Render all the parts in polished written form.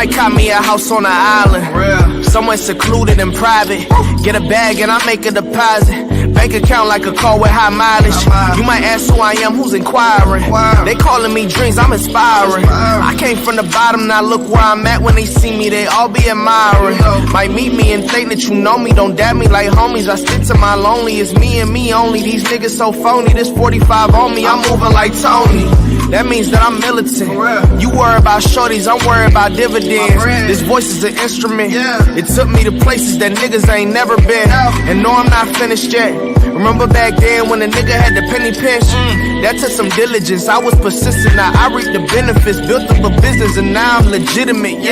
might cop me a house on an island, somewhere secluded and private. Get a bag and I make a deposit. Bank account like a car with high mileage. You might ask who I am, who's inquiring. They calling me dreams, I'm inspiring. I came from the bottom, now look where I'm at. When they see me, they all be admiring. Might meet me and think that you know me. Don't dab me like homies, I stick to my lonely. It's me and me only. These niggas so phony, this 45 on me, I'm moving like Tony. That means that I'm militant. You worry about shorties, I'm worried about dividends. This voice is an instrument. It took me to places that niggas ain't never been. And no, I'm not finished yet. Remember back then when a nigga had the penny pinch? That took some diligence, I was persistent. Now I reap the benefits, built up a business and now I'm legitimate,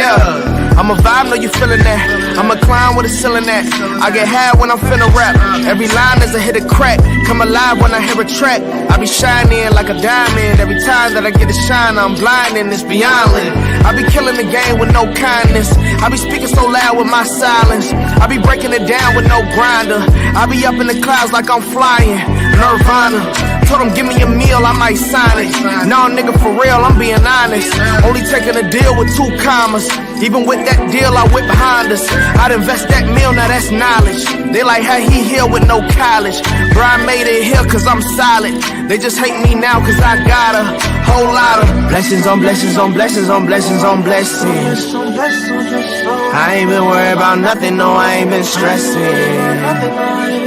I'm a vibe, know you feeling that. I'm a clown with a ceiling at. I get high when I'm finna rap. Every line is a hit a crack. Come alive when I hear a track. I be shining like a diamond. Every time that I get a shine, I'm blinding, it's beyond lit. I be killing the game with no kindness. I be speaking so loud with my silence. I be breaking it down with no grinder. I be up in the clouds like I'm flying. Nirvana. Told him give me a meal, I might sign it. No nigga, for real, I'm being honest. Only taking a deal with 2 commas. Even with that deal, I whip behind us. I'd invest that meal, now that's knowledge. They like how he here with no college. Bro, I made it here cause I'm solid. They just hate me now cause I got a whole lot of blessings on blessings on blessings on blessings on blessings. I ain't been worried about nothing, no, I ain't been stressing.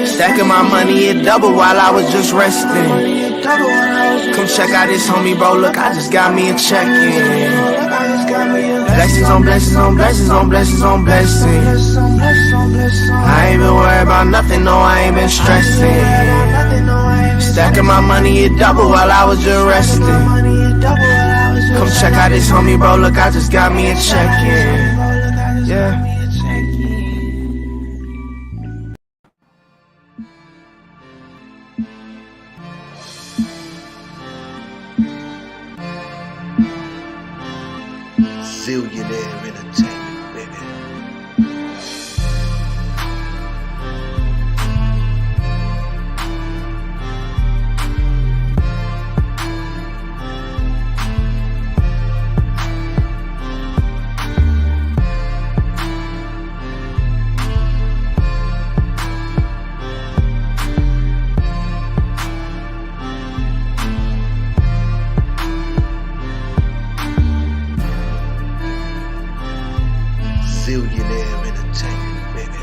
Stacking my money, it doubled while I was just resting. Come check out this homie, bro, look, I just got me a check-in. Blessings on blessings on blessings on blessings on blessings. I ain't been worried about nothing, no, I ain't been stressing. Stacking my money, it doubled while I was just resting. Come check out this homie, bro, look, I just got me a check-in. Millionaire entertainment, baby. Millionaire entertainment, baby.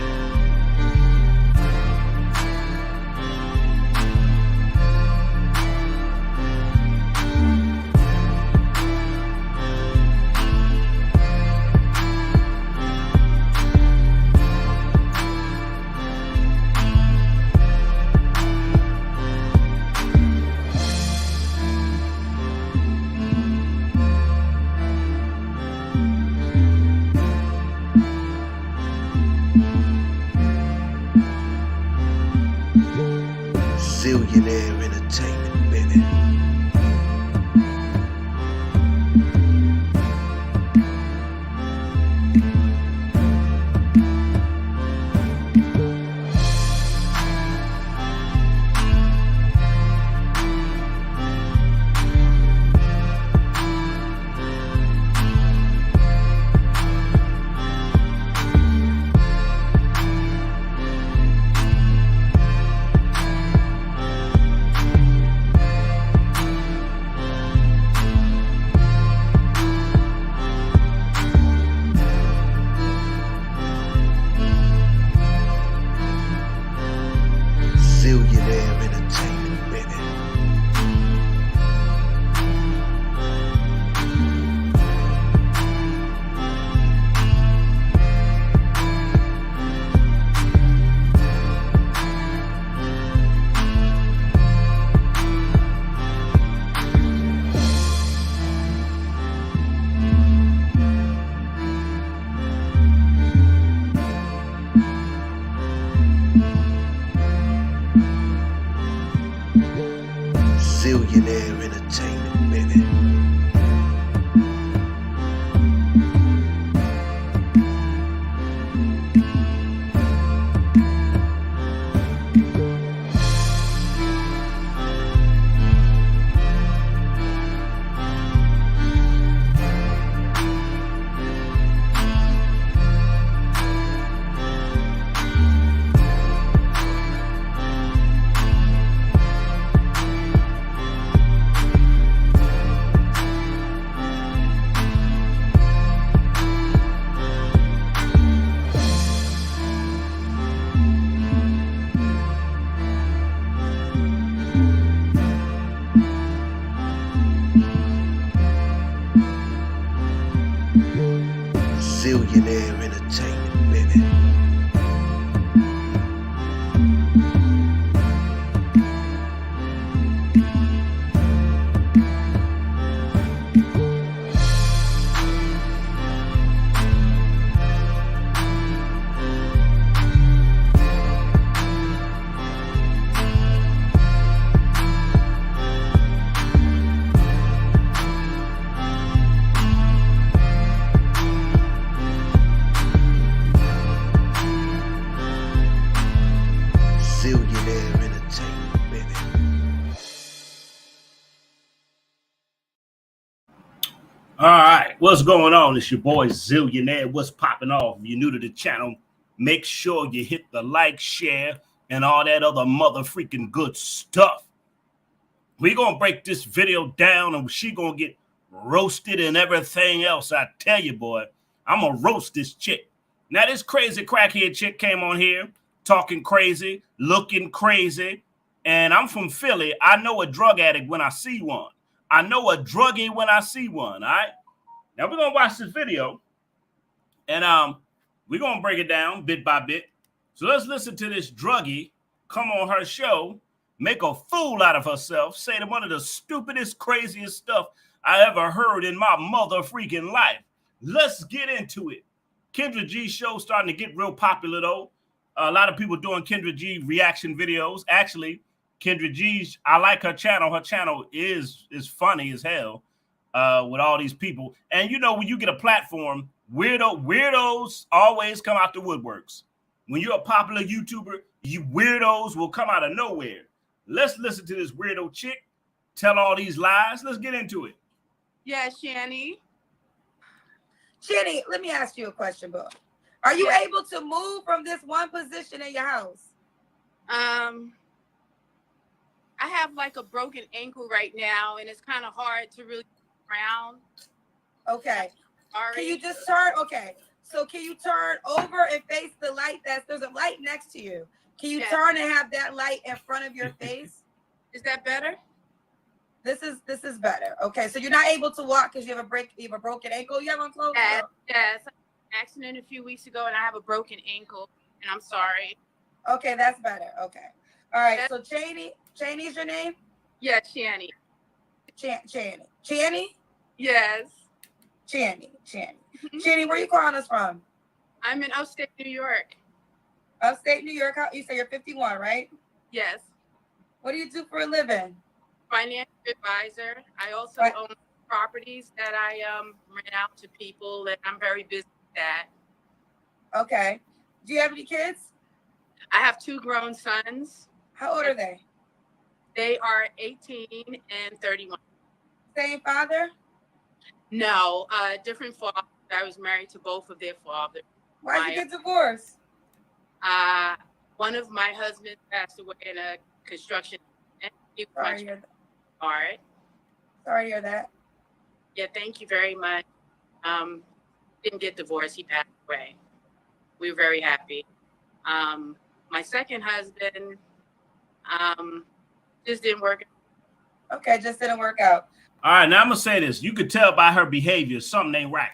Millionaire entertainment, baby. What's going on? It's your boy Zillionaire. What's popping off? If you're new to the channel, make sure you hit the like, share, and all that other mother freaking good stuff. We're going to break this video down and she going to get roasted and everything else. I tell you, boy, I'm going to roast this chick. Now, this crazy crackhead chick came on here talking crazy, looking crazy, and I'm from Philly. I know a drug addict when I see one. I know a druggie when I see one, all right? Now, we're going to watch this video, and we're going to break it down bit by bit. So let's listen to this druggie come on her show, make a fool out of herself, say that one of the stupidest, craziest stuff I ever heard in my mother freaking life. Let's get into it. Kendra G's show starting to get real popular, though. A lot of people doing Kendra G reaction videos. Actually, Kendra G's, I like her channel. Her channel is funny as hell. With all these people. And you know, when you get a platform, weirdos always come out the woodworks. When you're a popular YouTuber, you weirdos will come out of nowhere. Let's listen to this weirdo chick tell all these lies. Let's get into it. Yeah, Shanny, let me ask you a question, bro. Are you able to move from this one position in your house? I have like a broken ankle right now, and it's kind of hard to really around. Okay. Sorry. Can you just turn? Okay. So can you turn over and face the light? There's a light next to you. Can you turn and have that light in front of your face? Is that better? This is better. Okay. So you're not able to walk because you have a broken ankle. You have on clothes? Yes. I had an accident a few weeks ago, and I have a broken ankle, and I'm sorry. Okay, that's better. Okay. All right. So Chaney's your name? Yeah, Shanny. Chaney? Yes. Chaney. Chaney, where you calling us from? I'm in upstate New York. Upstate New York. You say you're 51, right? Yes. What do you do for a living? Financial advisor. I also own properties that I rent out to people, and I'm very busy with that. Okay. Do you have any kids? I have 2 grown sons. How old are they? They are 18 and 31. Same father? No, different fathers. I was married to both of their fathers. Why'd you get divorced? One of my husbands passed away in a construction accident. Sorry to hear that. Hard. Sorry to hear that. Yeah, thank you very much. Didn't get divorced. He passed away. We were very happy. My second husband just didn't work. Okay, just didn't work out. All right, now I'm going to say this. You could tell by her behavior something ain't right.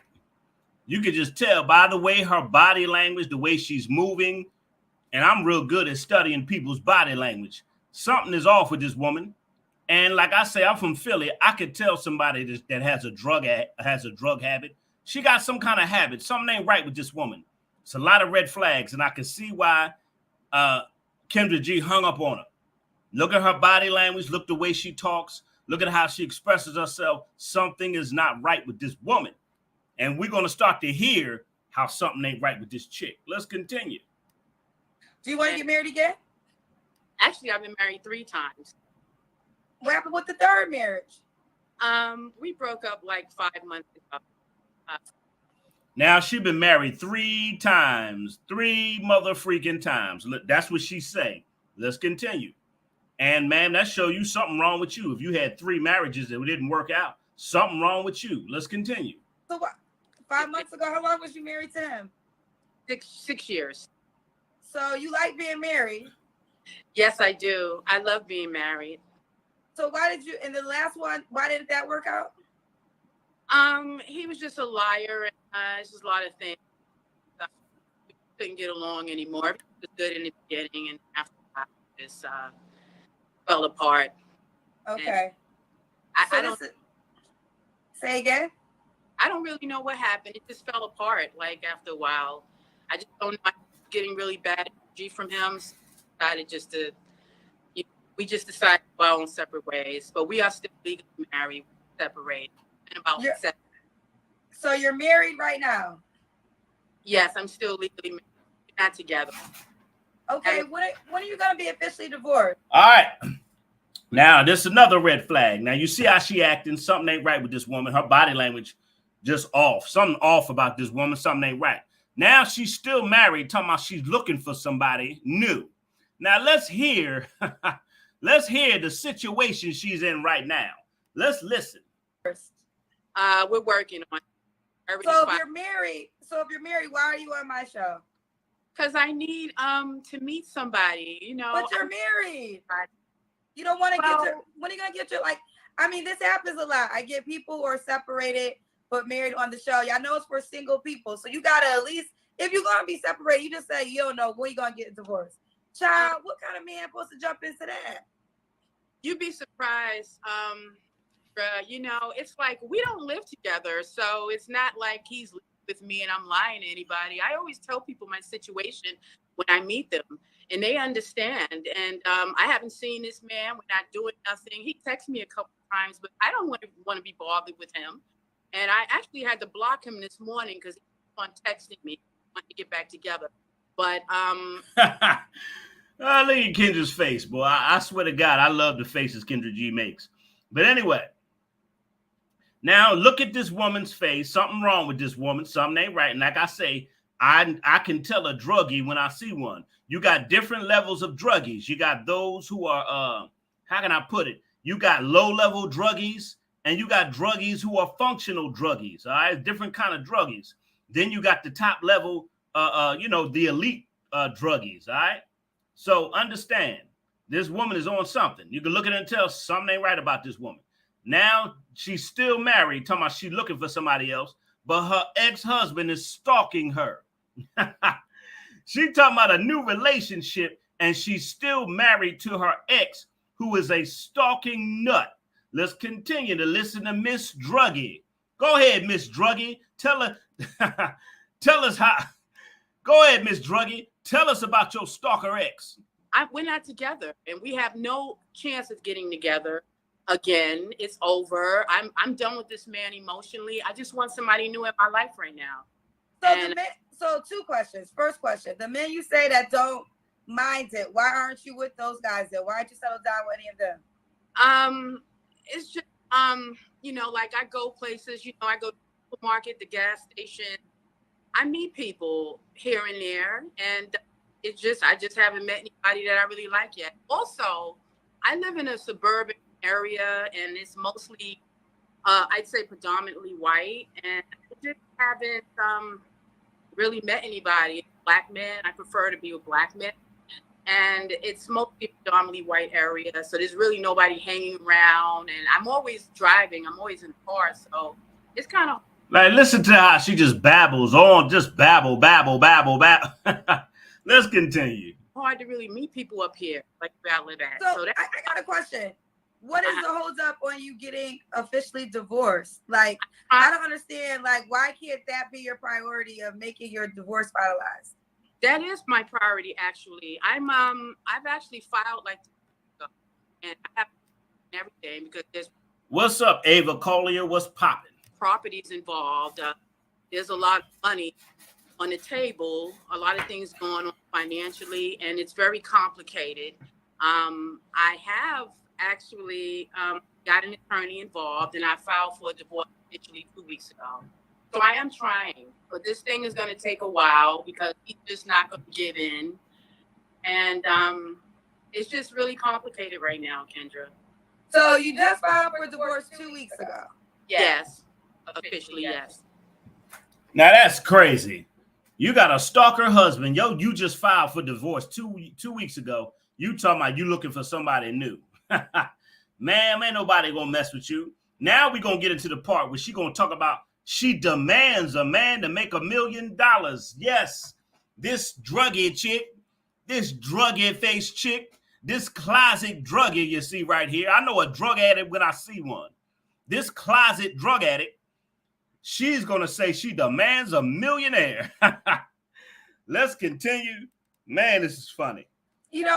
You could just tell by the way her body language, the way she's moving, and I'm real good at studying people's body language. Something is off with this woman. And like I say, I'm from Philly. I could tell somebody that has a drug habit. She got some kind of habit. Something ain't right with this woman. It's a lot of red flags, and I can see why Kendra G hung up on her. Look at her body language. Look the way she talks. Look at how she expresses herself. Something is not right with this woman. And we're going to start to hear how something ain't right with this chick. Let's continue. Do you want to get married again? Actually, I've been married 3 times. What happened with the third marriage? We broke up like 5 months ago. Now, she's been married 3 times. 3 mother freaking times. That's what she's saying. Let's continue. And, man, that show you something wrong with you. If you had 3 marriages that didn't work out, something wrong with you. Let's continue. So what? 5 months ago, how long was you married to him? 6 years. So you like being married? Yes, I do. I love being married. So why did you, in the last one, why didn't that work out? He was just a liar. And, it's just a lot of things. We couldn't get along anymore. It was good in the beginning, and after that, just fell apart. Okay. I don't say again. I don't really know what happened. It just fell apart. Like after a while, I just don't know. I'm getting really bad energy from him. So I decided just to. We just decided to go our own separate ways, but we are still legally married, separated, in about 7. So you're married right now? Yes, I'm still legally married. We're not together. Okay, when are you going to be officially divorced? All right. Now, this is another red flag. Now, you see how she acting. Something ain't right with this woman. Her body language just off. Something off about this woman. Something ain't right. Now she's still married, talking about she's looking for somebody new. Now let's hear, let's hear the situation she's in right now. Let's listen. We're working on it. So if you're married, why are you on my show? Because I need to meet somebody, you know. But you're married. You don't want to get your, when are you gonna get your, like, I mean, this happens a lot. I get people who are separated but married on the show. Y'all know it's for single people. So you gotta at least, if you're gonna be separated, you just say you don't know when you're gonna get divorced. Child, what kind of man supposed to jump into that? You'd be surprised. You know, it's like we don't live together, so it's not like he's with me and I'm lying to anybody. I always tell people my situation when I meet them, and they understand. And I haven't seen this man. We're not doing nothing. He texted me a couple times, but I don't want to be bothered with him. And I actually had to block him this morning because he was on texting me, wanting to get back together. But look at Kendra's face, boy. I swear to God, I love the faces Kendra G makes. But anyway, now look at this woman's face. Something wrong with this woman. Something ain't right. And like I say, I can tell a druggie when I see one. You got different levels of druggies. You got those who are, how can I put it? You got low-level druggies, and you got druggies who are functional druggies. All right, different kind of druggies. Then you got the top level, you know, the elite druggies. All right. So understand, this woman is on something. You can look at her and tell something ain't right about this woman. Now she's still married, talking about she's looking for somebody else, but her ex-husband is stalking her. She talking about a new relationship, and she's still married to her ex, who is a stalking nut. Let's continue to listen to Miss Druggie. Go ahead, Miss Druggie. Tell her, tell us how. Go ahead, Miss Druggie. Tell us about your stalker ex. We're not together, and we have no chance of getting together again. It's over. I'm done with this man emotionally. I just want somebody new in my life right now. So two questions. First question: the men you say that don't mind it, why aren't you with those guys then? Why aren't you settled down with any of them? It's just you know, like I go places. You know, I go to the supermarket, the gas station. I meet people here and there, and I just haven't met anybody that I really like yet. Also, I live in a suburban area, and it's mostly, I'd say, predominantly white, and I just haven't really met anybody. Black men, I prefer to be with black men, and it's mostly predominantly white area, so there's really nobody hanging around, and I'm always driving. I'm always in the car, so it's kind of like, listen to how she just babbles on, just babble. Let's continue. hard to really meet people up here like where I live at. So I got a question. What is the hold up on you getting officially divorced? Like, I don't understand. Like, why can't that be your priority of making your divorce finalized? That is my priority, actually. I've actually filed like, and I have everything because there's. What's up, Ava Collier? What's popping? Properties involved. There's a lot of money on the table. A lot of things going on financially, and it's very complicated. I have actually got an attorney involved, and I filed for a divorce officially 2 weeks ago. So I am trying, but this thing is going to take a while because he's just not going to give in. And it's just really complicated right now, Kendra. So you just filed for divorce 2 weeks ago? Yes. Officially, yes. Now that's crazy. You got a stalker husband. Yo, you just filed for divorce two weeks ago. You talking about you looking for somebody new. Man, ain't nobody gonna mess with you. Now we gonna get into the part where she gonna talk about she demands a man to make $1 million. Yes, this druggy chick, this druggy face chick, this closet druggie you see right here. I know a drug addict when I see one. This closet drug addict, she's going to say she demands a millionaire. Let's continue. Man, this is funny. You know,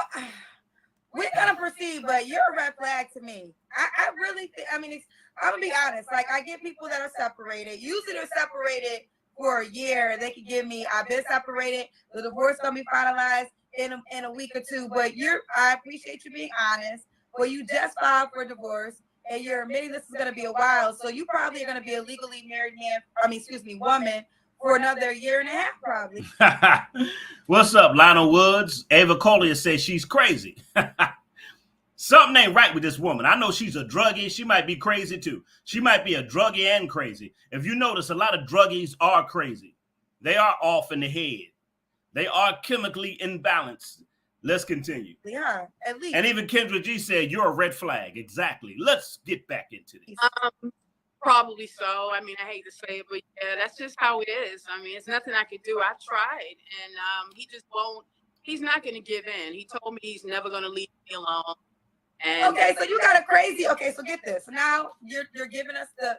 we're going to proceed, but you're a red flag to me. I really think, I mean, I'm going to be honest. Like, I get people that are separated. Usually they're separated for a year. They can give me, I've been separated. The divorce going to be finalized in a week or two. But I appreciate you being honest. Well, you just filed for divorce. and you're admitting this is going to be a while. So you probably are going to be a legally married woman for another year and a half, probably. What's up, Lionel Woods? Ava Collier says she's crazy. Something ain't right with this woman. I know she's a druggie. She might be crazy too. She might be a druggie and crazy. If you notice, a lot of druggies are crazy. They are off in the head. They are chemically imbalanced. Let's continue. They are, at least. And even Kendra G said, you're a red flag. Exactly. Let's get back into this. Probably so. I mean, I hate to say it, but yeah, that's just how it is. I mean, it's nothing I could do. I tried, and he just won't. He's not going to give in. He told me he's never going to leave me alone. And okay, so you got a crazy. Okay, so get this. Now you're giving us the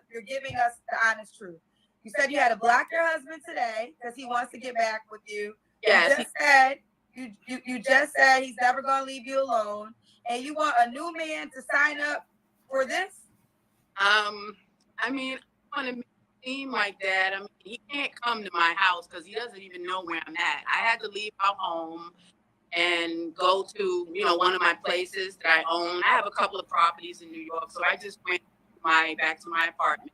honest truth. You said you had to block your husband today because he wants to get back with you. Yes. You just said he's never going to leave you alone, and you want a new man to sign up for this? I mean, I want to seem like that. I mean, he can't come to my house because he doesn't even know where I'm at. I had to leave our home and go to, one of my places that I own. I have a couple of properties in New York, so I just went back to my apartment.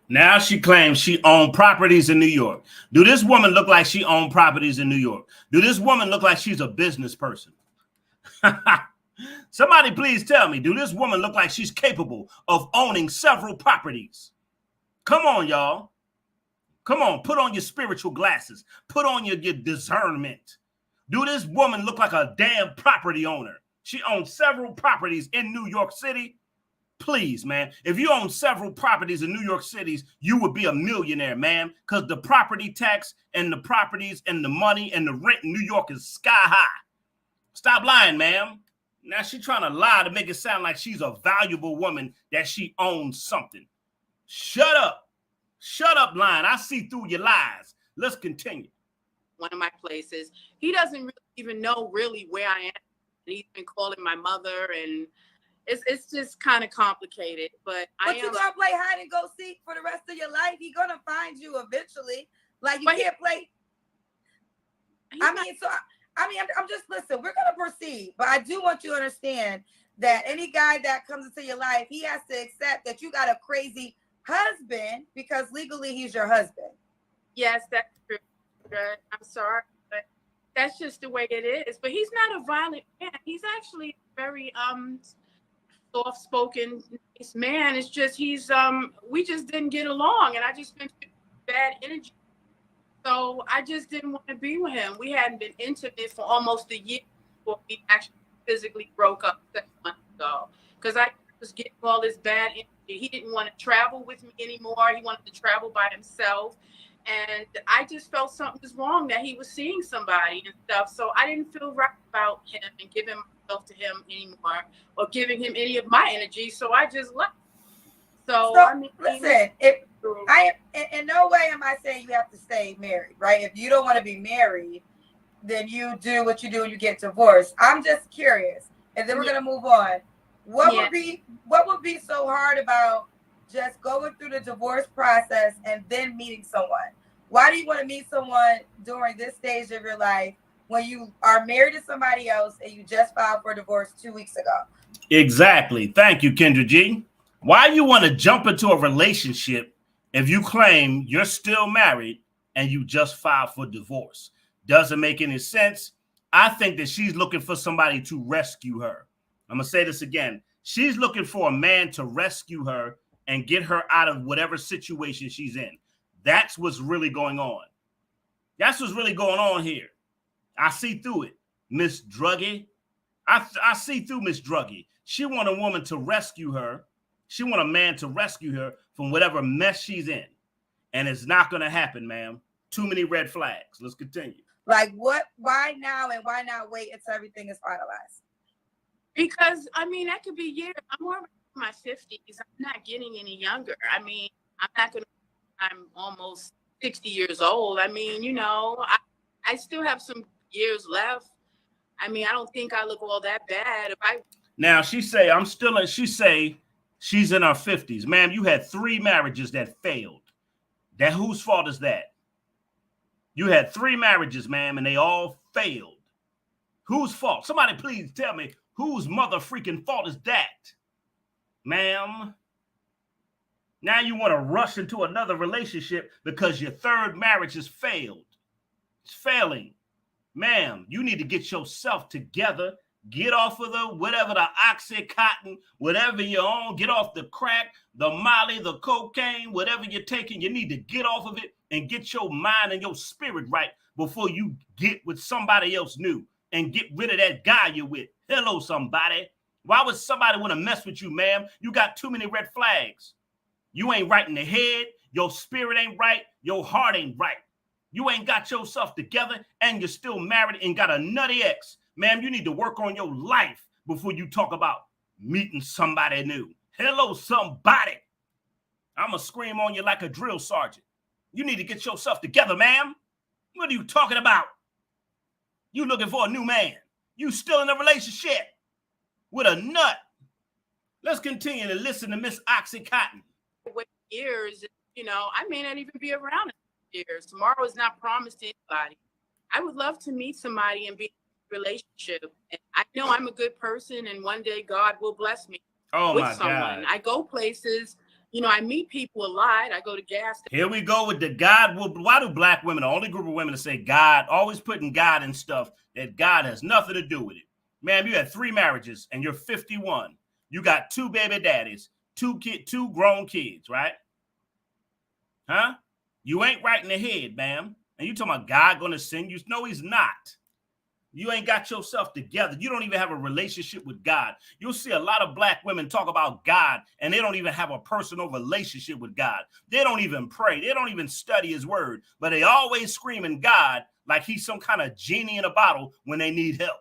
Now she claims she owned properties in New York. Do this woman look like she owned properties in New York? Do this woman look like she's a business person? Somebody please tell me, do this woman look like she's capable of owning several properties? Come on, y'all. Come on, put on your spiritual glasses. Put on your discernment. Do this woman look like a damn property owner? She owns several properties in New York City. Please, man, if you own several properties in New York City, you would be a millionaire, man, because the property tax and the properties and the money and the rent in New York is sky high. Stop lying, ma'am. Now she's trying to lie to make it sound like she's a valuable woman, that she owns something. Shut up. Shut up, lying. I see through your lies. Let's continue. One of my places. He doesn't really even know really where I am. He's been calling my mother, and it's just kind of complicated. But you're gonna play hide and go seek for the rest of your life. He's gonna find you eventually. Like you can't play. I'm just listen. We're gonna proceed, but I do want you to understand that any guy that comes into your life, he has to accept that you got a crazy husband because legally he's your husband. Yes, that's true. I'm sorry, but that's just the way it is. But he's not a violent man. He's actually very soft-spoken, nice man. It's just we just didn't get along, and I just been bad energy. So I just didn't want to be with him. We hadn't been intimate for almost a year before we actually physically broke up 6 months ago. Because I was getting all this bad energy. He didn't want to travel with me anymore. He wanted to travel by himself. And I just felt something was wrong, that he was seeing somebody and stuff. So I didn't feel right about him and giving myself to him anymore, or giving him any of my energy. So I just left. So I mean, listen, in no way am I saying you have to stay married, right? If you don't want to be married, then you do what you do and you get divorced. I'm just curious, and then we're gonna move on. What would be so hard about just going through the divorce process and then meeting someone? Why do you want to meet someone during this stage of your life when you are married to somebody else and you just filed for divorce 2 weeks ago? Exactly. Thank you, Kendra G. Why you want to jump into a relationship if you claim you're still married and you just filed for divorce? Doesn't make any sense. I think that she's looking for somebody to rescue her. I'm going to say this again. She's looking for a man to rescue her and get her out of whatever situation she's in. That's what's really going on. That's what's really going on here. I see through it, Miss Druggie. I see through Miss Druggie. She want a woman to rescue her. She want a man to rescue her from whatever mess she's in. And it's not going to happen, ma'am. Too many red flags. Let's continue. Like what? Why now, and why not wait until everything is finalized? Because, I mean, that could be years. I'm already in my 50s. I'm not getting any younger. I mean, I'm almost 60 years old. I mean, I still have some years left. I mean, I don't think I look all that bad. Now, she say she's in her 50s. Ma'am, you had 3 marriages that failed. That whose fault is that? You had 3 marriages, ma'am, and they all failed. Whose fault? Somebody please tell me whose mother freaking fault is that? Ma'am, now you want to rush into another relationship because your third marriage has failed. It's failing. Ma'am, you need to get yourself together. Get off of the whatever, the Oxycontin, whatever you're on. Get off the crack, the Molly, the cocaine, whatever you're taking. You need to get off of it and get your mind and your spirit right before you get with somebody else new and get rid of that guy you're with. Hello, somebody. Why would somebody want to mess with you, ma'am? You got too many red flags. You ain't right in the head. Your spirit ain't right. Your heart ain't right. You ain't got yourself together and you're still married and got a nutty ex. Ma'am, you need to work on your life before you talk about meeting somebody new. Hello, somebody. I'm going to scream on you like a drill sergeant. You need to get yourself together, ma'am. What are you talking about? You looking for a new man. You still in a relationship with a nut. Let's continue to listen to Miss Oxycontin. Wait years, you know, I may not even be around in years. Tomorrow is not promised to anybody. I would love to meet somebody and be in a relationship. And I know I'm a good person, and one day God will bless me with someone. I go places, you know, I meet people a lot. I go to gas stations. Here we go with the God will. Why do black women, the only group of women to say God, always putting God in stuff that God has nothing to do with it? Ma'am, you had 3 marriages and you're 51. You got 2 baby daddies, 2 grown kids, right? Huh? You ain't right in the head, ma'am. And you talking about God going to send you? No, he's not. You ain't got yourself together. You don't even have a relationship with God. You'll see a lot of black women talk about God, and they don't even have a personal relationship with God. They don't even pray. They don't even study his word, but they always screaming God like he's some kind of genie in a bottle when they need help.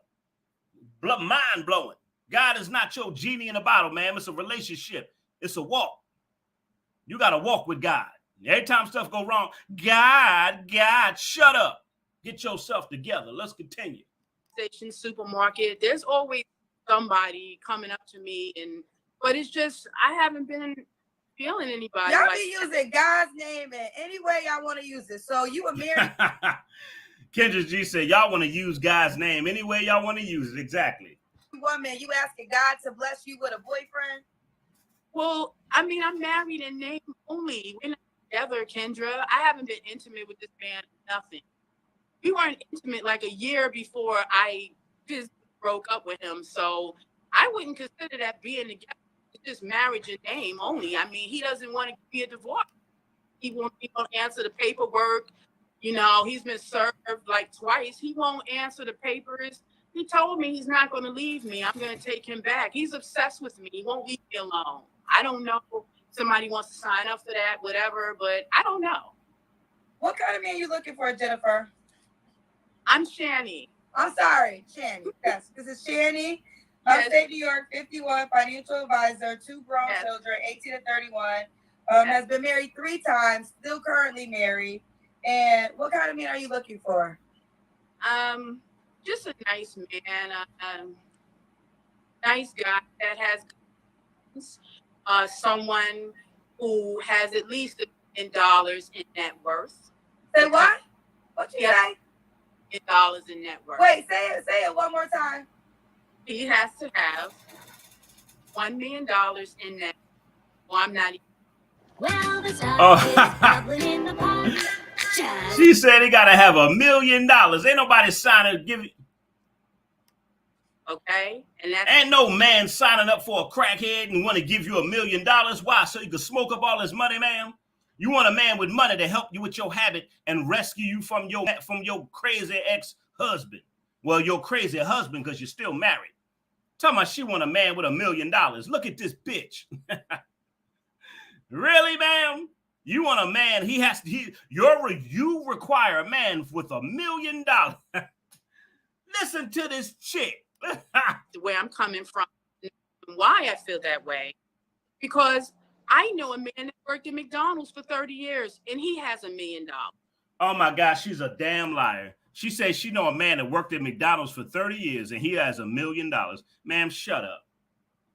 Mind blowing. God is not your genie in a bottle, man. It's a relationship. It's a walk. You got to walk with God. Every time stuff go wrong, God, shut up. Get yourself together. Let's continue. Station, supermarket, there's always somebody coming up to me, but it's just I haven't been feeling anybody. Y'all be using God's name in any way y'all want to use it. So you a married Kendra G said y'all want to use God's name any way y'all want to use it. Exactly. woman, you asking God to bless you with a boyfriend? Well, I mean, I'm married in name only. We're not together, Kendra. I haven't been intimate with this man. Nothing. We weren't intimate like a year before I just broke up with him. So I wouldn't consider that being together. It's just marriage in name only. I mean, he doesn't want to be a divorce. He won't answer the paperwork. You know, he's been served like twice. He won't answer the papers. He told me he's not going to leave me. I'm going to take him back. He's obsessed with me. He won't leave me alone. I don't know if somebody wants to sign up for that, whatever, but I don't know. What kind of man you looking for, Jennifer? I'm Shani. I'm sorry, Shani. Yes, this is Shani. Yes. Upstate New York, 51, financial advisor, 2 grown children, 18 and 31. Has been married 3 times, still currently married. And what kind of man are you looking for? Just a nice man, nice guy that has someone who has at least $1 million in net worth. Say what? What you say? $1 in net worth. Wait, say it one more time. He has to have $1 million in net. Well, I'm not. Well, the sun is bubbling in the pot. She said he got to have $1 million. Ain't nobody signing give. Okay, and that's ain't no man signing up for a crackhead and want to give you $1 million. Why? So you can smoke up all his money, ma'am. You want a man with money to help you with your habit and rescue you from your crazy ex-husband. Well, your crazy husband because you're still married. Talking about she want a man with $1 million. Look at this bitch. Really, ma'am? You want a man? You require a man with $1 million. Listen to this chick. where I'm coming from. Why I feel that way? Because I know a man that worked at McDonald's for 30 years and he has $1 million. Oh my gosh, she's a damn liar. She says she know a man that worked at McDonald's for 30 years and he has $1 million. Ma'am, shut up.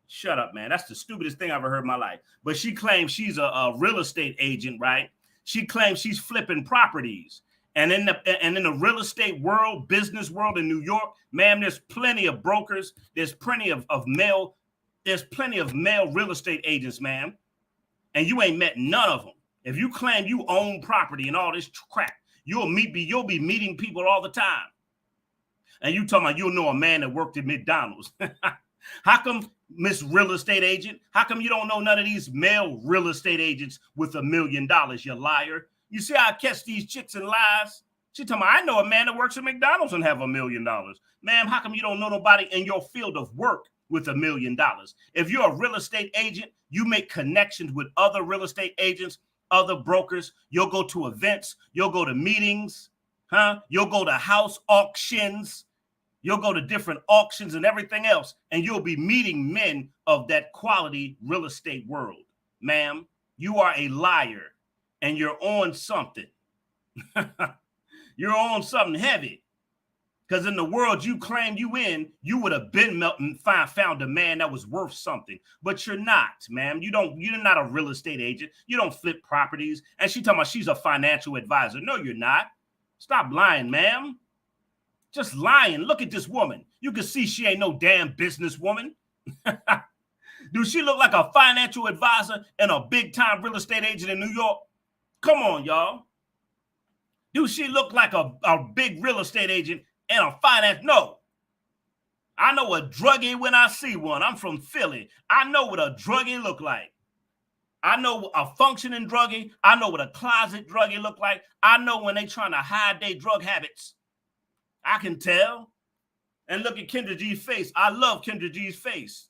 Shut up, man. That's the stupidest thing I've ever heard in my life. But she claims she's a real estate agent, right? She claims she's flipping properties. And in the real estate world, business world in New York, ma'am, there's plenty of brokers. There's plenty of male There's plenty of male real estate agents, ma'am, and you ain't met none of them. If you claim you own property and all this crap, you'll be meeting people all the time. And you talking about you'll know a man that worked at McDonald's. How come, Miss Real Estate Agent? How come you don't know none of these male real estate agents with $1 million, you liar? You see how I catch these chicks in lies? She talking about, I know a man that works at McDonald's and have $1 million. Ma'am, how come you don't know nobody in your field of work with $1 million? If you're a real estate agent, you make connections with other real estate agents, other brokers. You'll go to events. You'll go to meetings. You'll go to house auctions. You'll go to different auctions and everything else, and you'll be meeting men of that quality real estate world. Ma'am, you are a liar, and you're on something. You're on something heavy. Because in the world you claim you in, you would have been found a man that was worth something. But you're not, ma'am. You're not a real estate agent. You don't flip properties. And she talking about she's a financial advisor. No, you're not. Stop lying, ma'am. Just lying. Look at this woman. You can see she ain't no damn businesswoman. Do she look like a financial advisor and a big-time real estate agent in New York? Come on, y'all. Do she look like a big real estate agent and a finance? No. I know a druggie when I see one. I'm from Philly. I know what a druggie look like. I know a functioning druggie. I know what a closet druggie look like. I know when they trying to hide their drug habits. I can tell. And look at Kendra G's face. I love Kendra G's face.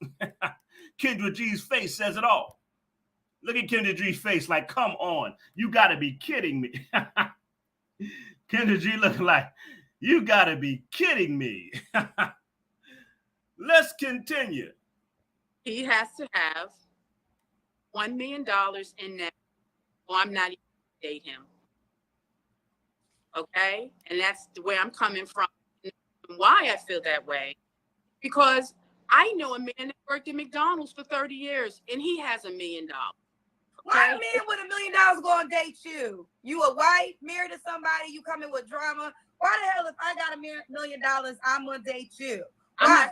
Kendra G's face says it all. Look at Kendra G's face like, come on. You got to be kidding me. Kendra G looking like, you got to be kidding me. Let's continue. He has to have $1 million in net, or I'm not even going to date him. Okay? And that's the way I'm coming from. And why I feel that way. Because I know a man that worked at McDonald's for 30 years, and he has $1 million. Why a man with $1 million going to date you? You a wife, married to somebody, you come in with drama. Why the hell, if I got $1 million, I'm going to date you? Why?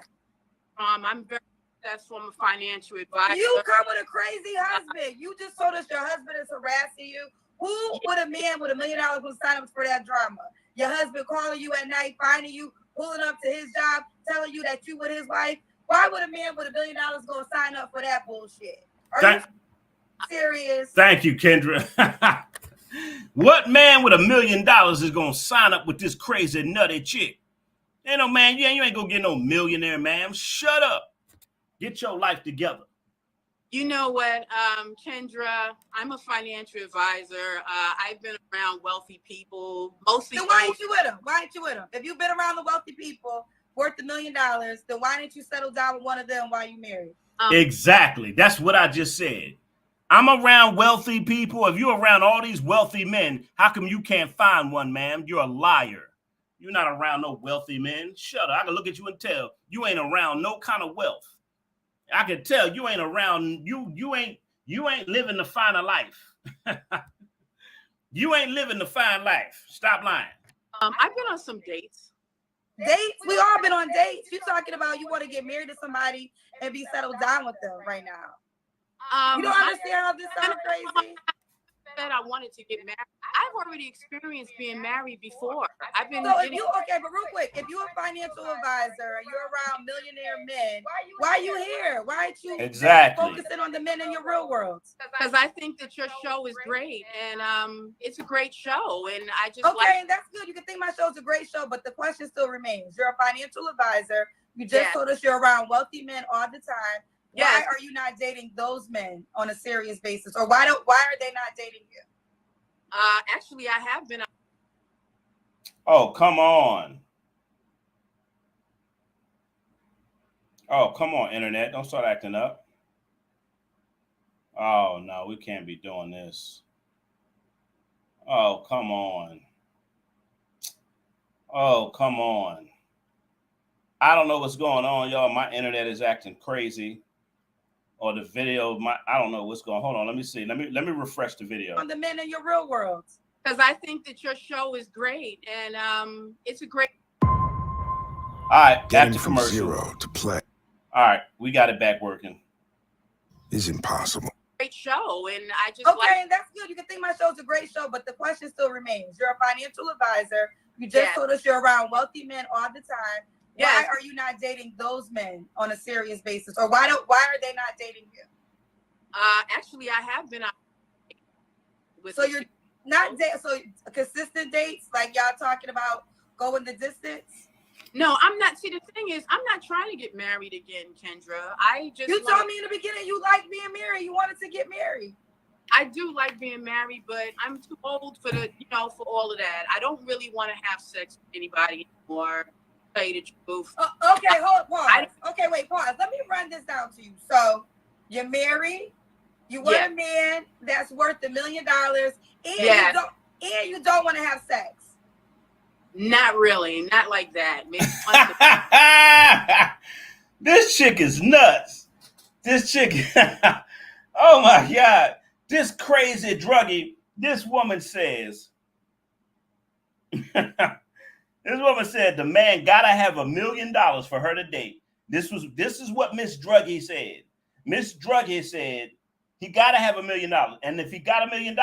I'm very successful. I'm a financial advisor. You come with a crazy husband. You just told us your husband is harassing you. Who would a man with $1 million would sign up for that drama? Your husband calling you at night, finding you, pulling up to his job, telling you that you with his wife. Why would a man with $1 million go sign up for that bullshit? Are you serious? Thank you, Kendra. What man with $1 million is gonna sign up with this crazy nutty chick? You know, man, you ain't gonna get no millionaire, ma'am. Shut up. Get your life together. You know what, Kendra, I'm a financial advisor. I've been around wealthy people, mostly. Then why ain't you with them? Why ain't you with them? If you've been around the wealthy people worth $1 million, then why didn't you settle down with one of them while you married? Exactly. That's what I just said. I'm around wealthy people. If you're around all these wealthy men, how come you can't find one, ma'am? You're a liar. You're not around no wealthy men. Shut up. I can look at you and tell you ain't around no kind of wealth. I can tell you ain't around, you ain't living the finer life. You ain't living the fine life. Stop lying. I've been on some dates. Dates? We all been on dates. You talking about you want to get married to somebody and be settled down with them right now. You don't understand how this sounds crazy? Said I wanted to get married. I've already experienced being married before. I've been. So if you but real quick, if you're a financial advisor and you're around millionaire men, why are you here? Why aren't you focusing on the men in your real world? Because I think that your show is great, and it's a great show, and I just and that's good. You can think my show's a great show, but the question still remains: you're a financial advisor. You just told us you're around wealthy men all the time. Why are you not dating those men on a serious basis, or why are they not dating you? Actually, I have been. Oh, come on. Oh, come on, internet. Don't start acting up. Oh, no, we can't be doing this. Oh, come on. Oh, come on. I don't know what's going on, y'all. My internet is acting crazy. Or the video, I don't know what's going on. Hold on, let me see. Let me refresh the video. On the men in your real world. Because I think that your show is great, and it's a great. All right, Getting back to from commercial. zero to play. All right, we got it back working. is impossible. Great show, and I just okay, and that's good. You can think my show's a great show, but the question still remains. You're a financial advisor. You just told us you're around wealthy men all the time. Why are you not dating those men on a serious basis, or why are they not dating you? Actually, I have been out with. So you're not so consistent dates, like y'all talking about going the distance. No, I'm not. See, the thing is, I'm not trying to get married again, Kendra. You told me in the beginning you liked being married. You wanted to get married. I do like being married, but I'm too old for for all of that. I don't really want to have sex with anybody anymore. Tell you the truth. Okay, pause. Okay, wait, pause. Let me run this down to you. So you're married. You want a man that's worth $1 million, and you don't want to have sex. Not really, not like that. Maybe This chick is nuts. This chick, oh my God, this crazy druggie. This woman says, the man gotta have $1 million for her to date. This is what Miss Druggie said. Miss Druggie said he gotta have $1 million, and if he got $1 million,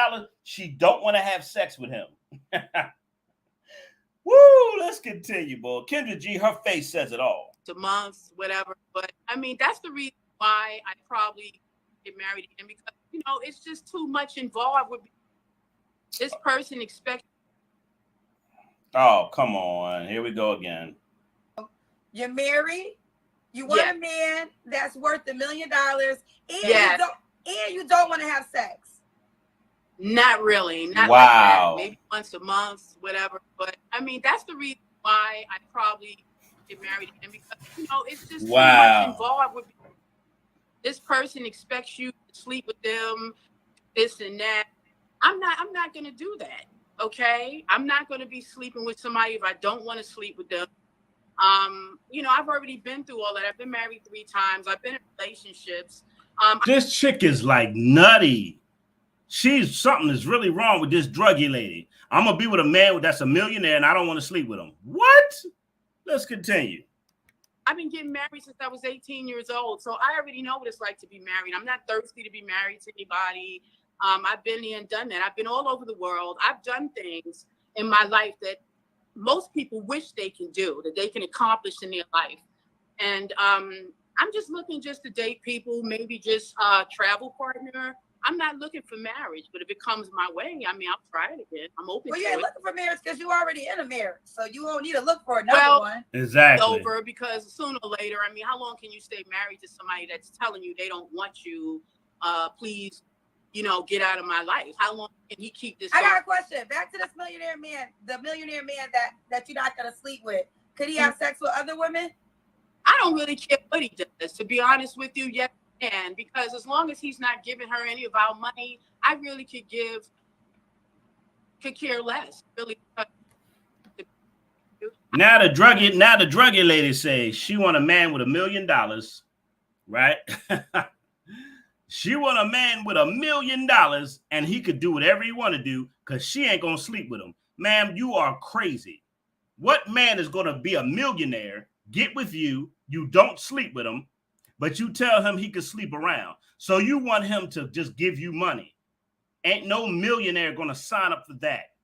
she don't want to have sex with him. Woo! Let's continue, boy. Kendra G, her face says it all. A month, whatever. But I mean, that's the reason why I probably get married again, because it's just too much involved with this person. Expects. Oh, come on! Here we go again. You're married. You want a man that's worth $1 million, and you don't want to have sex. Not really. Not wow. Like that. Maybe once a month, whatever. But I mean, that's the reason why I probably get married again, because it's just too much involved with this person. Expects you to sleep with them, this and that. I'm not gonna do that. Okay, I'm not gonna be sleeping with somebody if I don't want to sleep with them. I've already been through all that. I've been married 3 times. I've been in relationships. This chick is like nutty. Something is really wrong with this druggie lady. I'm gonna be with a man that's a millionaire and I don't want to sleep with him. What? Let's continue. I've been getting married since I was 18 years old, so I already know what it's like to be married. I'm not thirsty to be married to anybody. I've been there and done that. I've been all over the world. I've done things in my life that most people wish they can do, that they can accomplish in their life. And I'm just looking just to date people, maybe just a travel partner. I'm not looking for marriage, but if it comes my way, I mean, I'll try it again. I'm open to it. Well, you ain't looking for marriage because you're already in a marriage, so you won't need to look for another one. Exactly. Over, because sooner or later, I mean, how long can you stay married to somebody that's telling you they don't want you? Please, get out of my life. How long can he keep this? I got a question. Back to this millionaire man, the millionaire man that you're not gonna sleep with. Could he have sex with other women? I don't really care what he does, to be honest with you. Yes, and because as long as he's not giving her any of our money, I really could care less. Really. Now the druggie lady says she want a man with $1 million, right? She want a man with $1 million and he could do whatever he want to do because she ain't gonna sleep with him. Ma'am, you are crazy. What man is gonna be a millionaire, get with you, you don't sleep with him, but you tell him he could sleep around? So you want him to just give you money. Ain't no millionaire gonna sign up for that.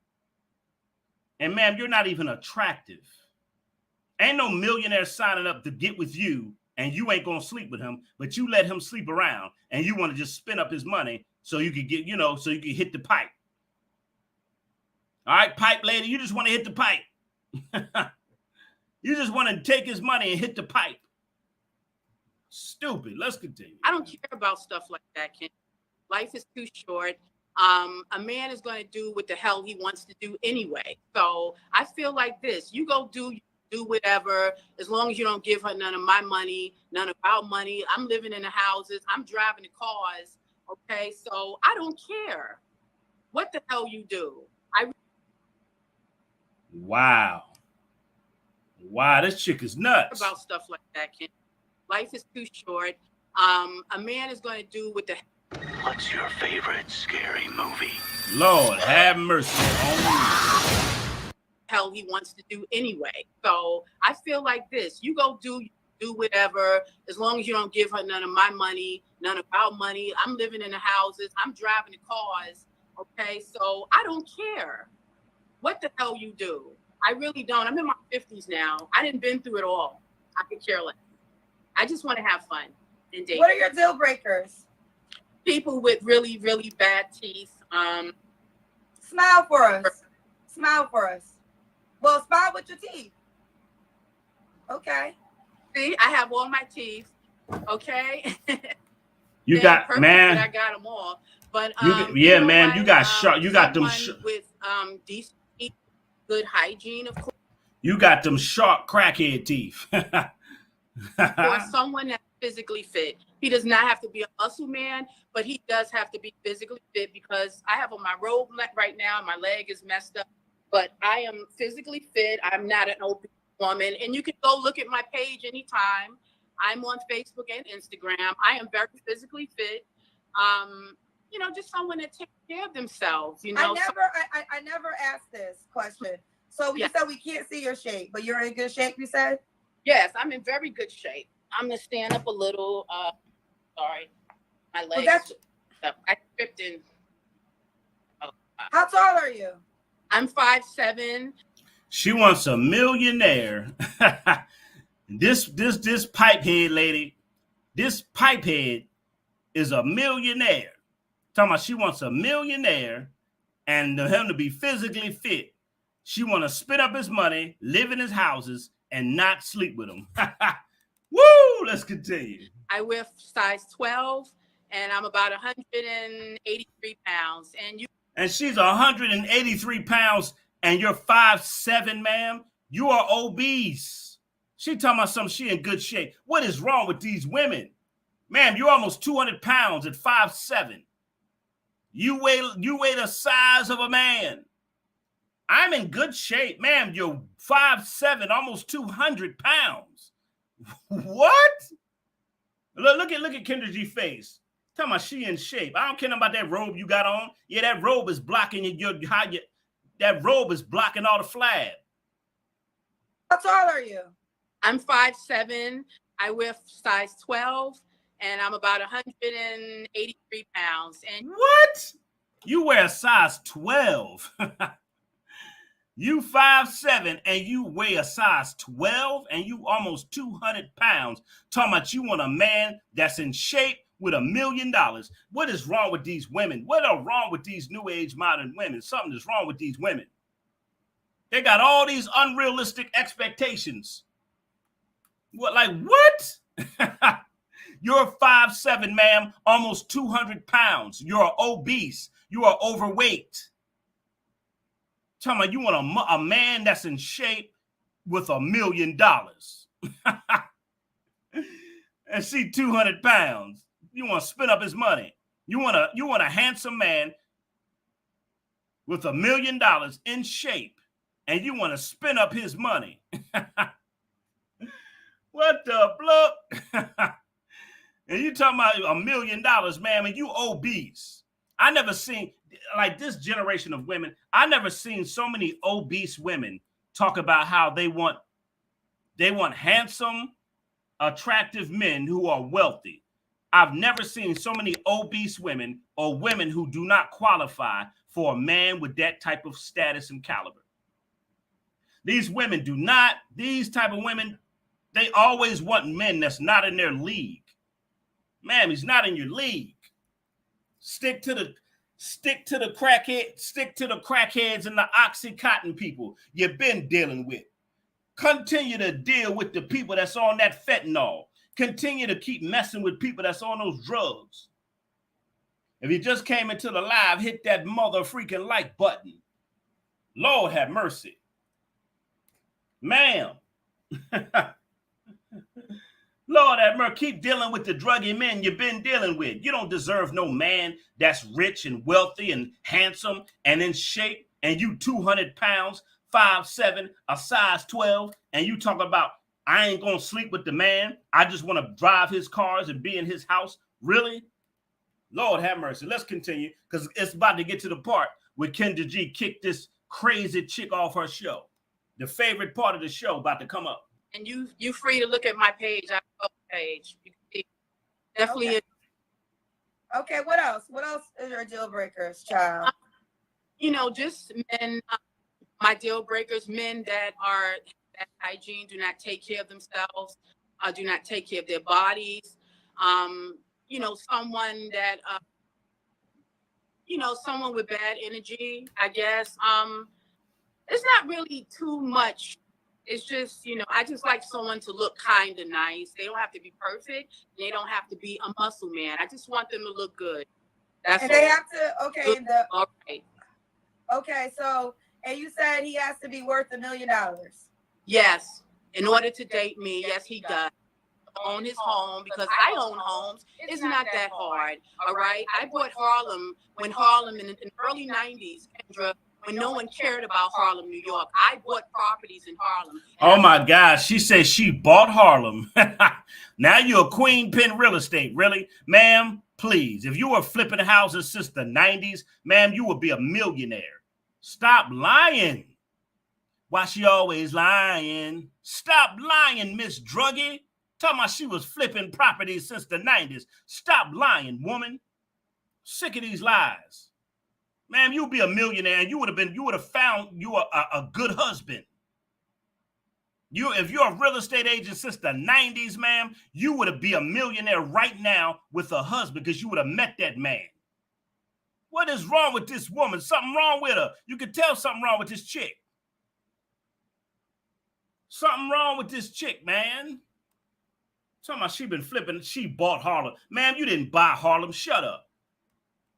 And ma'am, you're not even attractive. Ain't no millionaire signing up to get with you and you ain't gonna sleep with him, but you let him sleep around and you want to just spend up his money so you could get, so you can hit the pipe. All right, pipe lady, you just want to hit the pipe. You just want to take his money and hit the pipe. Stupid. Let's continue. I don't care about stuff like that, Ken. Life is too short. A man is going to do what the hell he wants to do anyway. So I feel like this. You go do whatever, as long as you don't give her none of my money, none of our money. I'm living in the houses. I'm driving the cars. Okay, so I don't care what the hell you do. Wow, this chick is nuts. About stuff like that, Ken. Life is too short. A man is going to do what the What's your favorite scary movie? Lord, have mercy on me. hell he wants to do anyway. So I feel like this. You go do do whatever, as long as you don't give her none of my money, none of our money. I'm living in the houses. I'm driving the cars. Okay, so I don't care what the hell you do. I really don't. I'm in my 50s now. I didn't been through it all. I could care less. I just want to have fun and date. What are your deal breakers? People with really, really bad teeth. Smile for us. Smile for us. Well, smile with your teeth. Okay. See, I have all my teeth. Okay. You got, man. I got them all. But yeah, man, you got sharp. You got them with decent, good hygiene, of course. You got them sharp crackhead teeth. Or someone that's physically fit. He does not have to be a muscle man, but he does have to be physically fit, because I have on my robe right now. My leg is messed up, but I am physically fit. I'm not an obese woman. And you can go look at my page anytime. I'm on Facebook and Instagram. I am very physically fit. You know, just someone that takes care of themselves, you know. I never asked this question. So you said we can't see your shape, but you're in good shape, you said? Yes, I'm in very good shape. I'm gonna stand up a little. Sorry, my legs. I tripped in. How tall are you? I'm 5'7". She wants a millionaire. This pipehead lady, this pipehead is a millionaire. Talking about she wants a millionaire and him to be physically fit. She want to spit up his money, live in his houses, and not sleep with him. Woo! Let's continue. I wear size 12, and I'm about 183 pounds. And she's 183 pounds, and you're 5'7", ma'am. You are obese. She talking about something. She in good shape. What is wrong with these women, ma'am? You're almost 200 pounds at 5'7". You weigh the size of a man. I'm in good shape, ma'am. You're 5'7", almost 200 pounds. What? Look at Kendra G's face. Tell me she in shape. I don't care about that robe you got on. Yeah, that robe is blocking that robe is blocking all the flab. How tall are you? I'm 5'7". I wear size 12, and I'm about 183 pounds. And what? You wear a size 12. You 5'7", and you weigh a size 12, and you almost 200 pounds. Talking about you want a man that's in shape with $1 million. What is wrong with these women? What are wrong with these new age modern women? Something is wrong with these women. They got all these unrealistic expectations. What, like what? You're 5'7", ma'am, almost 200 pounds. You're obese. You are overweight. Tell me, you want a man that's in shape with $1 million. And she 200 pounds. You want to spin up his money. You want a handsome man with $1 million in shape, and you want to spin up his money. What the block? And you talking about $1 million, ma'am, and you obese. I never seen, like, this generation of women, I never seen so many obese women talk about how they want handsome, attractive men who are wealthy. I've never seen so many obese women or women who do not qualify for a man with that type of status and caliber. These women do not, these type of women, they always want men that's not in their league. Ma'am, he's not in your league. Stick to the crackheads and the Oxycontin people you've been dealing with. Continue to deal with the people that's on that fentanyl. Continue to keep messing with people that's on those drugs. If you just came into the live, hit that mother freaking like button. Lord have mercy. Ma'am. Lord have mercy. Keep dealing with the druggy men you've been dealing with. You don't deserve no man that's rich and wealthy and handsome and in shape, and you 200 pounds, 5'7", a size 12, and you talk about, I ain't gonna sleep with the man. I just want to drive his cars and be in his house. Really? Lord have mercy. Let's continue, because it's about to get to the part where Kendra G kicked this crazy chick off her show. The favorite part of the show about to come up. And you free to look at my page. I have a page. You can see definitely. Okay, what else? What else is your deal breakers, child? You know, just men. My deal breakers, men that are bad hygiene, do not take care of themselves, do not take care of their bodies. You know, someone that, you know, someone with bad energy, I guess. It's not really too much. It's just, you know, I just like someone to look kind of nice. They don't have to be perfect. They don't have to be a muscle man. I just want them to look good. That's and all. they have to, okay, All right. Okay, so, and you said he has to be worth $1 million. Yes. In order to date me, yes, he does. Own his home, because I own homes. It's not that hard. All right. I bought Harlem when Harlem in the early 90s, Kendra, when no one cared about Harlem, New York. I bought properties in Harlem. Oh my gosh. She says she bought Harlem. Now you're a queen pin real estate. Really? Ma'am, please. If you were flipping houses since the 90s, ma'am, you would be a millionaire. Stop lying. Why she always lying? Stop lying, Miss Druggy. Talking about she was flipping properties since the 90s. Stop lying, woman. Sick of these lies. Ma'am, you'd be a millionaire and you would have found you a good husband. If you're a real estate agent since the 90s, ma'am, you would be a millionaire right now with a husband because you would have met that man. What is wrong with this woman? Something wrong with her. You can tell something wrong with this chick. Something wrong with this chick, man. Talking about she been flipping. She bought Harlem. Ma'am, you didn't buy Harlem. Shut up.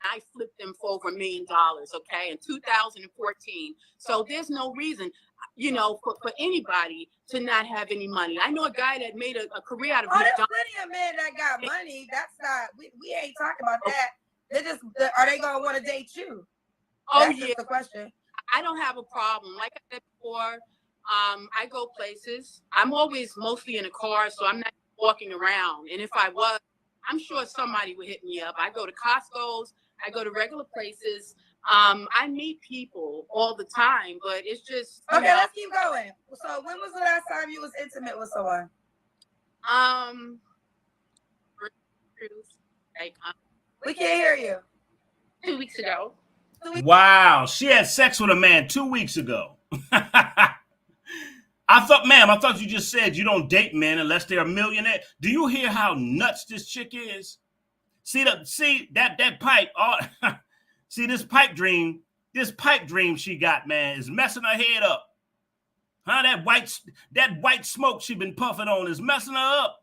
I flipped them for over $1 million, okay, in 2014. So there's no reason, you know, for anybody to not have any money. I know a guy that made a career out of there's McDonald's. plenty of men that got money. That's not, we ain't talking about that. They just, are they going to want to date you? Oh, That's yeah. just the question. I don't have a problem. Like I said before, I go places. I'm always mostly in a car, so I'm not walking around. And if I was, I'm sure somebody would hit me up. I go to Costco's. I go to regular places. I meet people all the time, but it's just okay. Let's keep going. So, when was the last time you was intimate with someone? Like We can't hear you. 2 weeks ago. Wow, she had sex with a man 2 weeks ago. I thought you just said you don't date men unless they're a millionaire. Do you hear how nuts this chick is? See that pipe. Oh, see this pipe dream she got, man, is messing her head up. Huh? That white smoke she been puffing on is messing her up.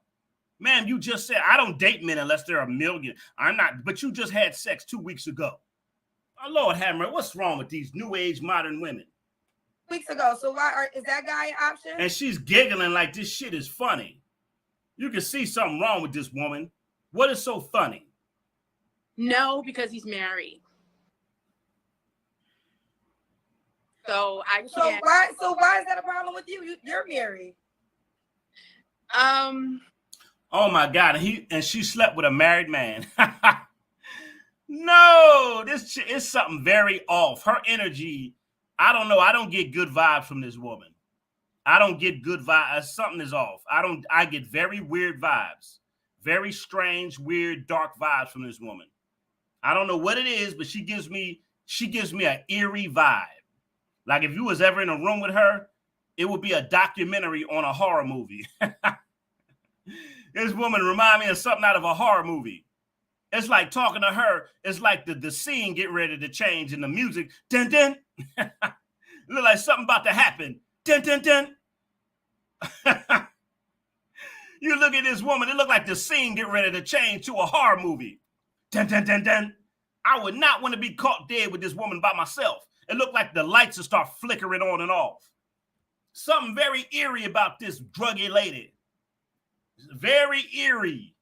Man, you just said I don't date men unless they're a million. I'm not, but you just had sex 2 weeks ago. Oh, Lord have mercy, what's wrong with these new age modern women? Weeks ago. So is that guy an option? And she's giggling like this shit is funny. You can see something wrong with this woman. What is so funny? No, because he's married. So I can't. So why is that a problem with you? You're married. Oh my God, she slept with a married man. No, this is something very off. Her energy, I don't know. I don't get good vibes from this woman. I don't get good vibes. Something is off. I get very weird vibes. Very strange, weird, dark vibes from this woman. I don't know what it is, but she gives me an eerie vibe. Like if you was ever in a room with her, it would be a documentary on a horror movie. This woman remind me of something out of a horror movie. It's like talking to her. It's like the scene get ready to change and the music, dun dun. Look like something about to happen. Dun dun dun. You look at this woman, it look like the scene get ready to change to a horror movie. Dun dun dun dun. I would not want to be caught dead with this woman by myself. It looked like the lights will start flickering on and off. Something very eerie about this druggy lady. Very eerie.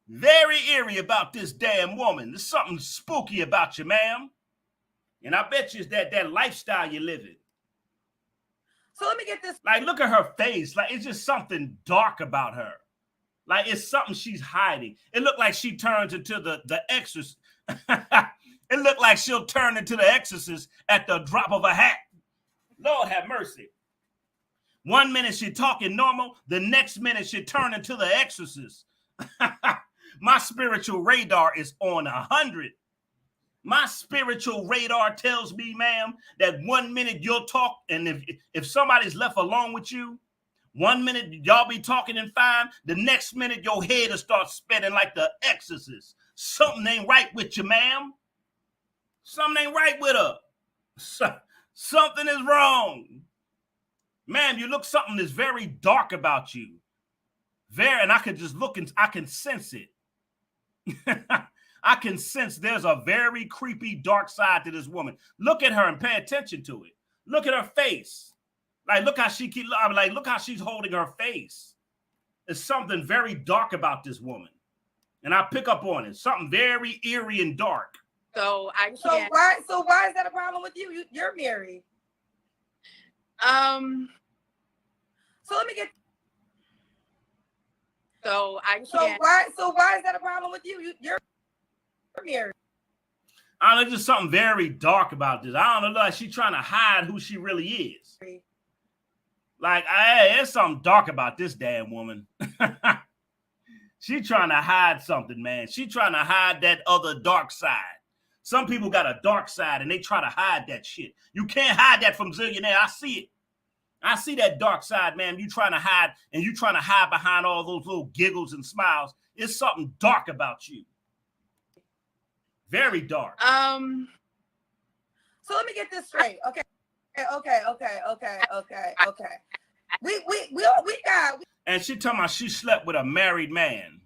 Very eerie about this damn woman. There's something spooky about you, ma'am. And I bet you it's that lifestyle you're living. So let me get this. Like, look at her face. Like, it's just something dark about her. Like, it's something she's hiding. It looked like she turns into the exorcist. It looked like she'll turn into the exorcist at the drop of a hat. Lord have mercy. 1 minute she talking normal, the next minute she turn into the exorcist. My spiritual radar is on 100. My spiritual radar tells me, ma'am, that 1 minute you'll talk, and if somebody's left alone with you, 1 minute y'all be talking and fine, the next minute your head will start spinning like the exorcist. Something ain't right with you, ma'am. Something ain't right with her. Something is wrong. Ma'am, you look something that's very dark about you. And I can just look and I can sense it. I can sense there's a very creepy dark side to this woman. Look at her and pay attention to it. Look at her face. Like, look how look how she's holding her face. There's something very dark about this woman. And I pick up on it. Something very eerie and dark. So I can't. So why is that a problem with you? You're married. So let me get. So I can't. So why is that a problem with you? You're married. I don't know, there's just something very dark about this. I don't know, like she's trying to hide who she really is. Like, there's something dark about this damn woman. She trying to hide something, man. She trying to hide that other dark side. Some people got a dark side and they try to hide that shit. You can't hide that from Zillionaire. I see it. I see that dark side, man. You trying to hide, and you trying to hide behind all those little giggles and smiles. It's something dark about you. Very dark. So let me get this straight. Okay. We got. And she talking about she slept with a married man.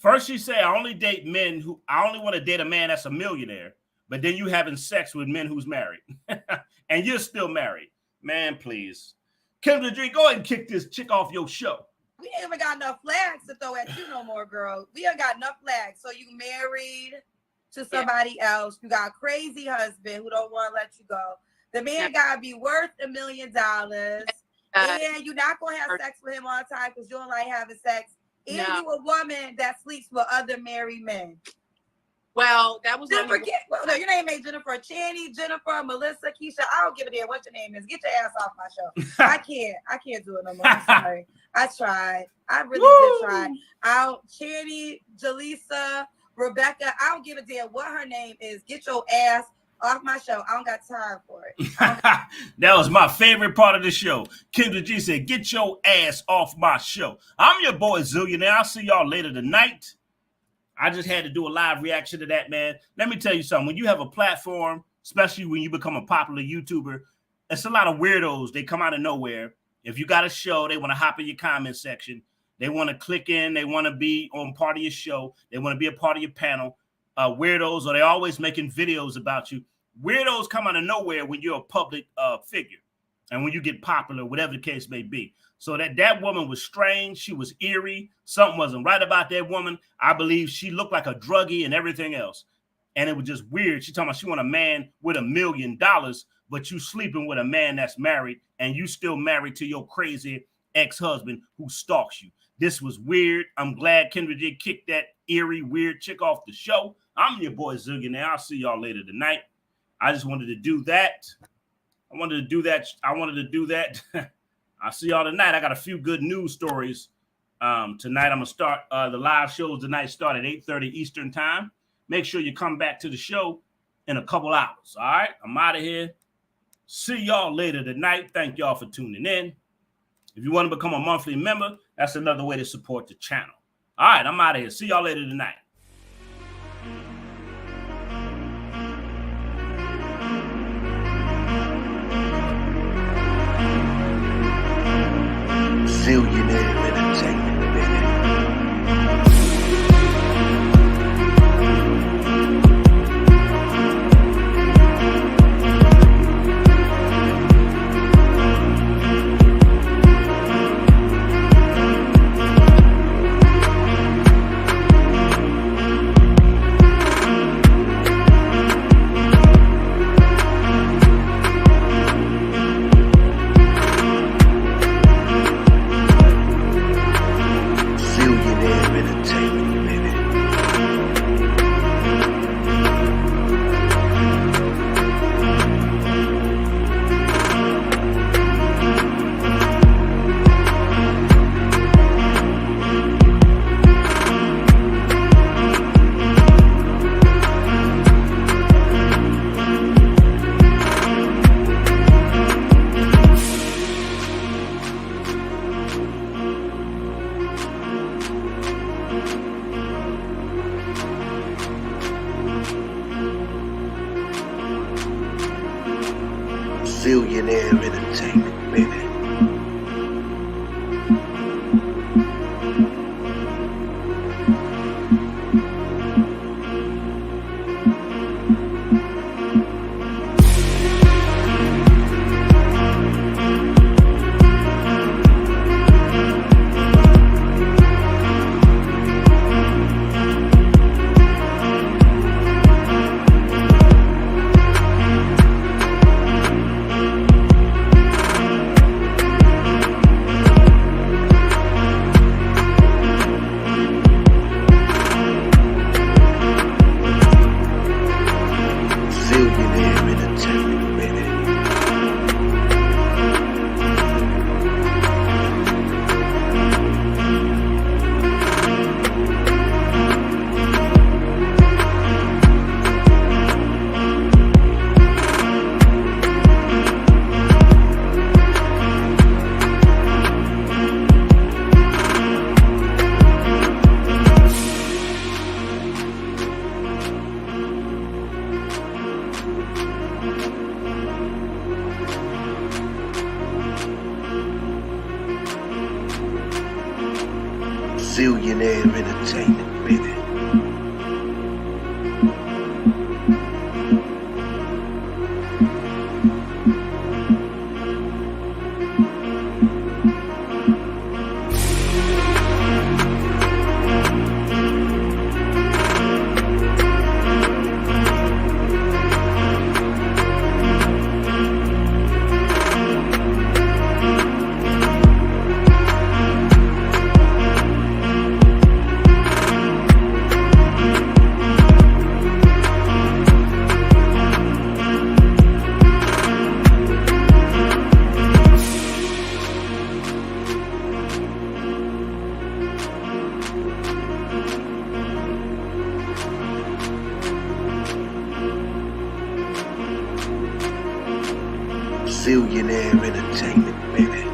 First she said, I only want to date a man that's a millionaire. But then you having sex with men who's married. And you're still married. Man, please. Kendra G, go ahead and kick this chick off your show. We ain't even got enough flags to throw at you no more, girl. We ain't got enough flags. So you married to somebody else. You got a crazy husband who don't want to let you go. The man gotta be worth $1 million. And you're not gonna have sex with him all the time because you don't like having sex. And you a woman that sleeps with other married men. Well, that was Jennifer. No, your name ain't Jennifer. Channy, Jennifer, Melissa, Keisha. I don't give a damn what your name is. Get your ass off my show. I can't do it no more. I'm sorry. I tried. I really did try. Channy, Jaleesa, Rebecca. I don't give a damn what her name is. Get your ass off my show. I don't got time for it. That was my favorite part of the show. Kendra G said, get your ass off my show. I'm your boy Zillionaire. I'll see y'all later tonight. I just had to do a live reaction to that, man. Let me tell you something. When you have a platform, especially when you become a popular YouTuber, it's a lot of weirdos. They come out of nowhere. If you got a show, they want to hop in your comment section. They want to click in. They want to be on part of your show. They want to be a part of your panel. Weirdos, or they're always making videos about you. Weirdos come out of nowhere when you're a public figure and when you get popular, whatever the case may be. So that woman was strange. She was eerie. Something wasn't right about that woman. I believe she looked like a druggie and everything else. And it was just weird. She talking about she want a man with $1 million, but you sleeping with a man that's married and you still married to your crazy ex-husband who stalks you. This was weird. I'm glad Kendra G kicked that eerie, weird chick off the show. I'm your boy Zillionaire. I'll see y'all later tonight. I just wanted to do that. I wanted to do that. I'll see y'all tonight. I got a few good news stories. Tonight I'm going to start the live shows tonight start at 8:30 Eastern time. Make sure you come back to the show in a couple hours. All right, I'm out of here. See y'all later tonight. Thank y'all for tuning in. If you want to become a monthly member, that's another way to support the channel. All right, I'm out of here. See y'all later tonight. Zillionaire Entertainment, baby. Billionaire entertainment, baby. Billionaire entertainment, baby. Billionaire entertainment, baby. Billionaire entertainment, baby.